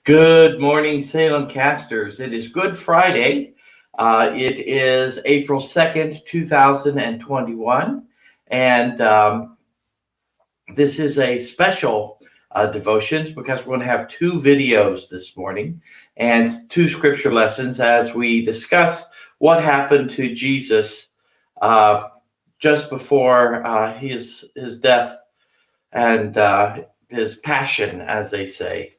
Good morning, Salem Casters. It is Good Friday. It is April 2nd, 2021. And this is a special devotions because we're going to have two videos this morning and two scripture lessons as we discuss what happened to Jesus just before his death and his passion, as they say.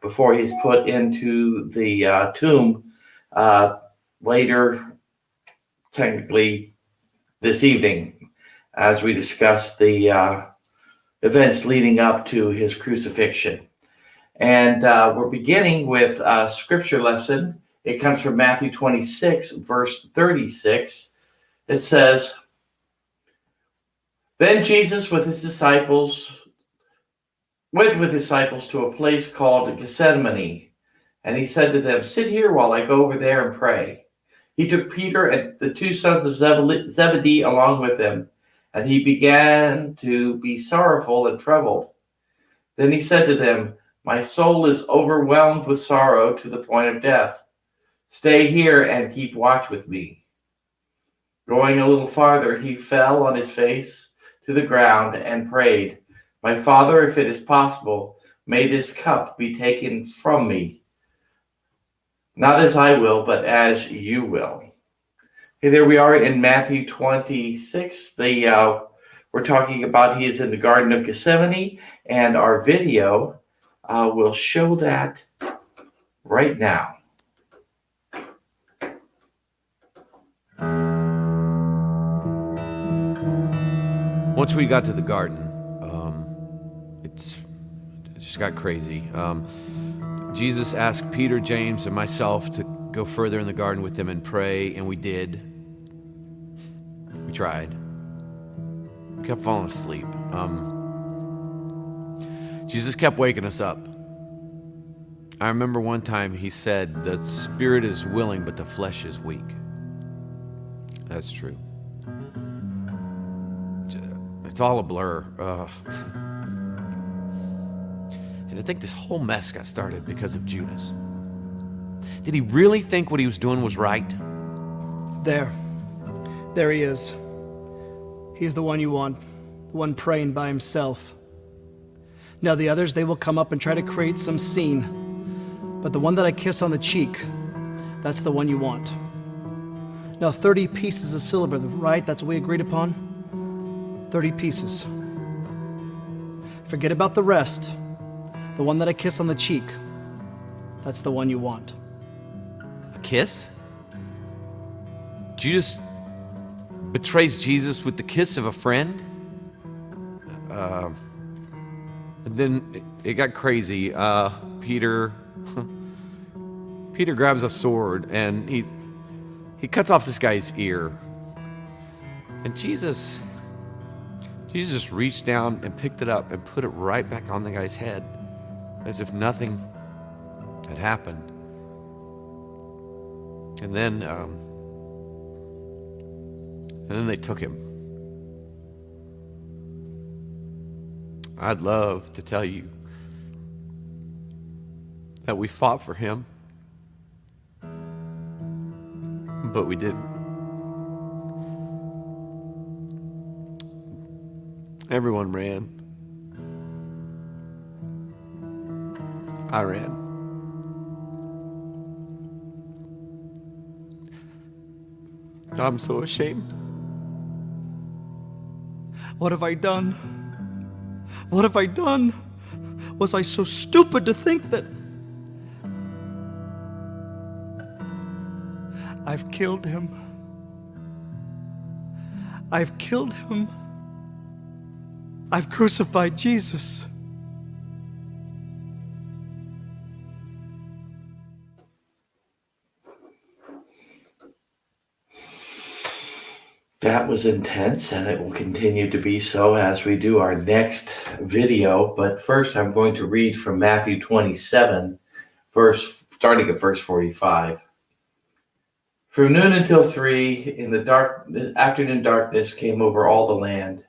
Before he's put into the tomb later, technically this evening, as we discuss the events leading up to his crucifixion. And we're beginning with a scripture lesson. It comes from Matthew 26, verse 36. It says, "Then Jesus went with his disciples to a place called Gethsemane, and he said to them, 'Sit here while I go over there and pray.' He took Peter and the two sons of Zebedee along with him, and he began to be sorrowful and troubled. Then he said to them, 'My soul is overwhelmed with sorrow to the point of death. Stay here and keep watch with me.' Going a little farther, he fell on his face to the ground and prayed, 'My Father, if it is possible, may this cup be taken from me. Not as I will, but as you will.'" Okay, there we are in Matthew 26. We're talking about he is in the Garden of Gethsemane, and our video will show that right now. Once we got to the garden, it just got crazy. Jesus asked Peter, James, and myself to go further in the garden with him and pray, and we did. We tried. We kept falling asleep. Jesus kept waking us up. I remember one time he said, "The spirit is willing, but the flesh is weak." That's true. It's all a blur. And I think this whole mess got started because of Judas. Did he really think what he was doing was right? There he is. He's the one you want, the one praying by himself. Now the others, they will come up and try to create some scene. But the one that I kiss on the cheek, that's the one you want. Now 30 pieces of silver, right? That's what we agreed upon? 30 pieces. Forget about the rest. The one that I kiss on the cheek, that's the one you want. A kiss? Judas betrays Jesus with the kiss of a friend? And then it got crazy. Peter grabs a sword and he cuts off this guy's ear. And Jesus just reached down and picked it up and put it right back on the guy's head, as if nothing had happened. And then they took him. I'd love to tell you that we fought for him, but we didn't. Everyone ran. I ran. I'm so ashamed. What have I done? What have I done? Was I so stupid to think that I've killed him? I've killed him. I've crucified Jesus. That was intense, and it will continue to be so as we do our next video. But first, I'm going to read from Matthew 27, starting at verse 45. "From noon until 3 in the afternoon darkness came over all the land.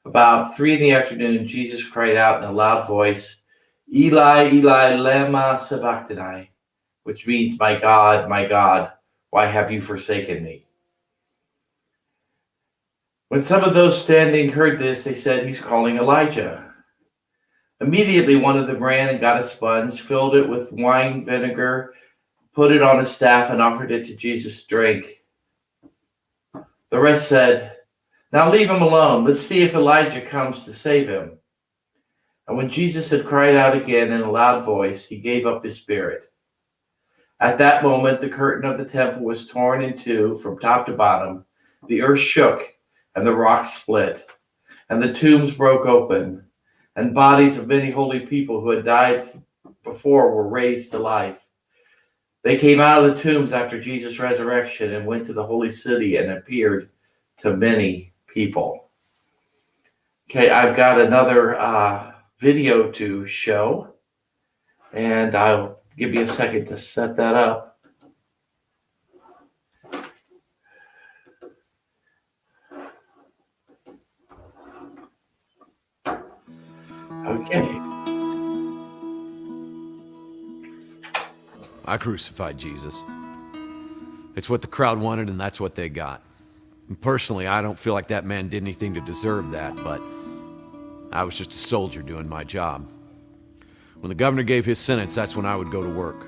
About 3 in the afternoon, Jesus cried out in a loud voice, Eli, Eli, lema sabachthani, which means, my God, why have you forsaken me? When some of those standing heard this, they said, he's calling Elijah. Immediately one of them ran and got a sponge, filled it with wine vinegar, put it on a staff, and offered it to Jesus to drink. The rest said, now leave him alone. Let's see if Elijah comes to save him. And when Jesus had cried out again in a loud voice, he gave up his spirit. At that moment, the curtain of the temple was torn in two from top to bottom. The earth shook, and the rocks split, and the tombs broke open, and bodies of many holy people who had died before were raised to life. They came out of the tombs after Jesus' resurrection and went to the holy city and appeared to many people. Okay, I've got another video to show, and I'll give you a second to set that up. Okay. I crucified Jesus. It's what the crowd wanted, and that's what they got. And personally, I don't feel like that man did anything to deserve that, but I was just a soldier doing my job. When the governor gave his sentence, that's when I would go to work.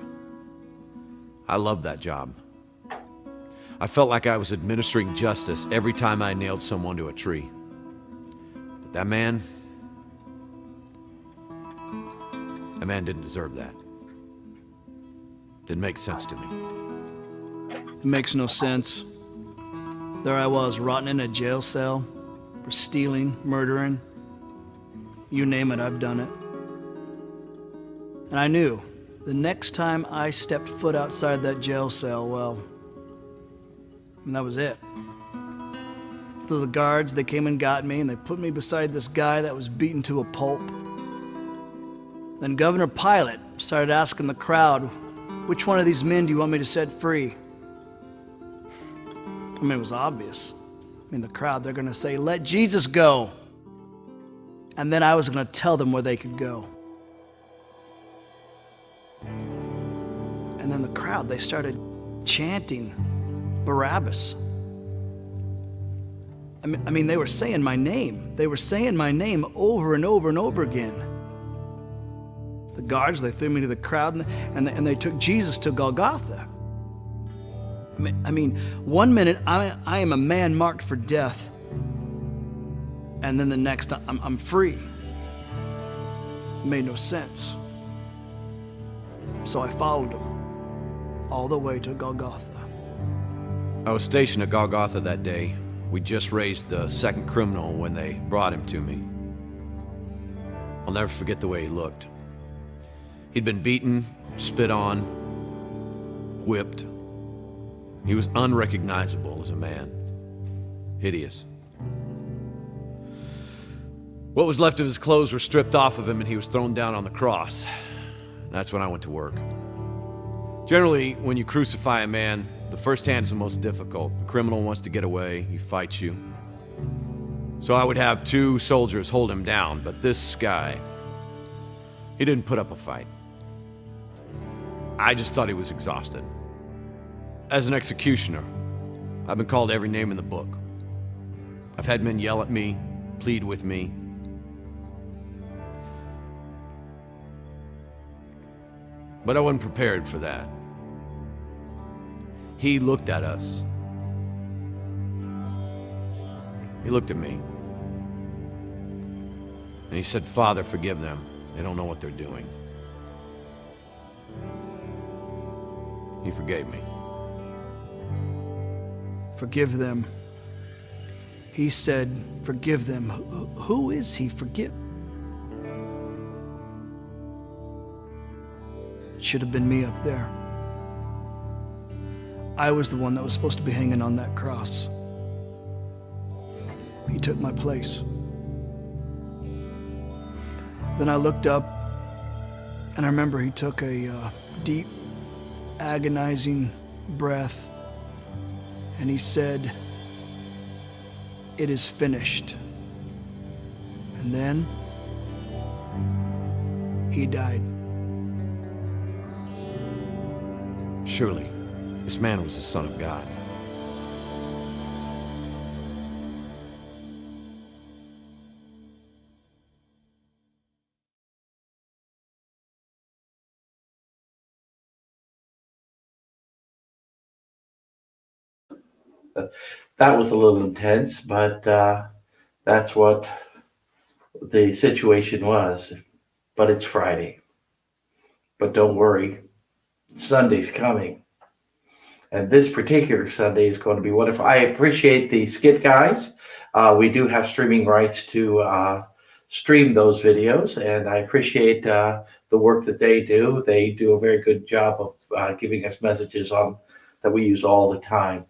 I loved that job. I felt like I was administering justice every time I nailed someone to a tree. But that man didn't deserve that. Didn't make sense to me. It makes no sense. There I was, rotting in a jail cell for stealing, murdering. You name it, I've done it. And I knew the next time I stepped foot outside that jail cell, well, and that was it. So the guards, they came and got me, and they put me beside this guy that was beaten to a pulp. Then Governor Pilate started asking the crowd, which one of these men do you want me to set free? I mean, it was obvious. I mean, the crowd, they're going to say, let Jesus go. And then I was going to tell them where they could go. And then the crowd, they started chanting Barabbas. I mean, they were saying my name. They were saying my name over and over and over again. The guards, they threw me to the crowd, and they took Jesus to Golgotha. I mean, one minute I am a man marked for death, and then the next I'm free. It made no sense. So I followed him all the way to Golgotha. I was stationed at Golgotha that day. We just raised the second criminal when they brought him to me. I'll never forget the way he looked. He'd been beaten, spit on, whipped. He was unrecognizable as a man. Hideous. What was left of his clothes were stripped off of him, and he was thrown down on the cross. That's when I went to work. Generally, when you crucify a man, the first hand is the most difficult. The criminal wants to get away, he fights you. So I would have two soldiers hold him down, but this guy, he didn't put up a fight. I just thought he was exhausted. As an executioner, I've been called every name in the book. I've had men yell at me, plead with me. But I wasn't prepared for that. He looked at us. He looked at me. And he said, Father, forgive them. They don't know what they're doing. He forgave me. Forgive them. He said, forgive them. Who is he? Forgive. It should have been me up there. I was the one that was supposed to be hanging on that cross. He took my place. Then I looked up, and I remember he took a deep, agonizing breath, and he said, "It is finished." And then he died. Surely, this man was the Son of God. That was a little intense, but that's what the situation was. But it's Friday. But don't worry, Sunday's coming. And this particular Sunday is going to be wonderful. I appreciate the skit guys. We do have streaming rights to stream those videos, and I appreciate the work that they do. They do a very good job of giving us messages on that we use all the time.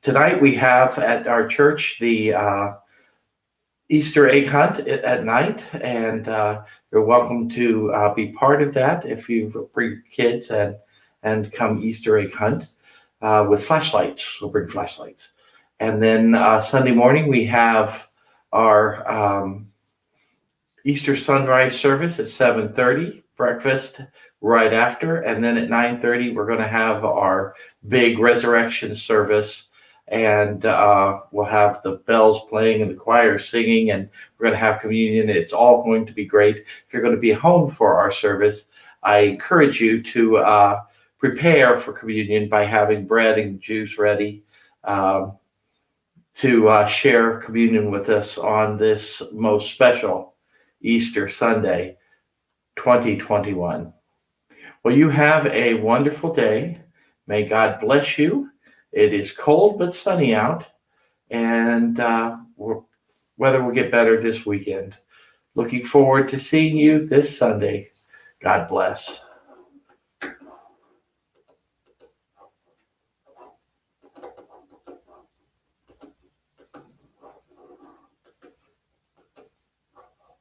Tonight we have at our church the Easter egg hunt at night, and you're welcome to be part of that if you bring kids and come Easter egg hunt with flashlights. So bring flashlights. And then Sunday morning we have our Easter sunrise service at 7:30, breakfast right after, and then at 9:30 we're going to have our big resurrection service, and we'll have the bells playing and the choir singing, and we're going to have communion. It's all going to be great. If you're going to be home for our service, I encourage you to prepare for communion by having bread and juice ready to share communion with us on this most special Easter Sunday, 2021. Well, you have a wonderful day. May God bless you. It is cold but sunny out, and weather will get better this weekend. Looking forward to seeing you this Sunday. God bless.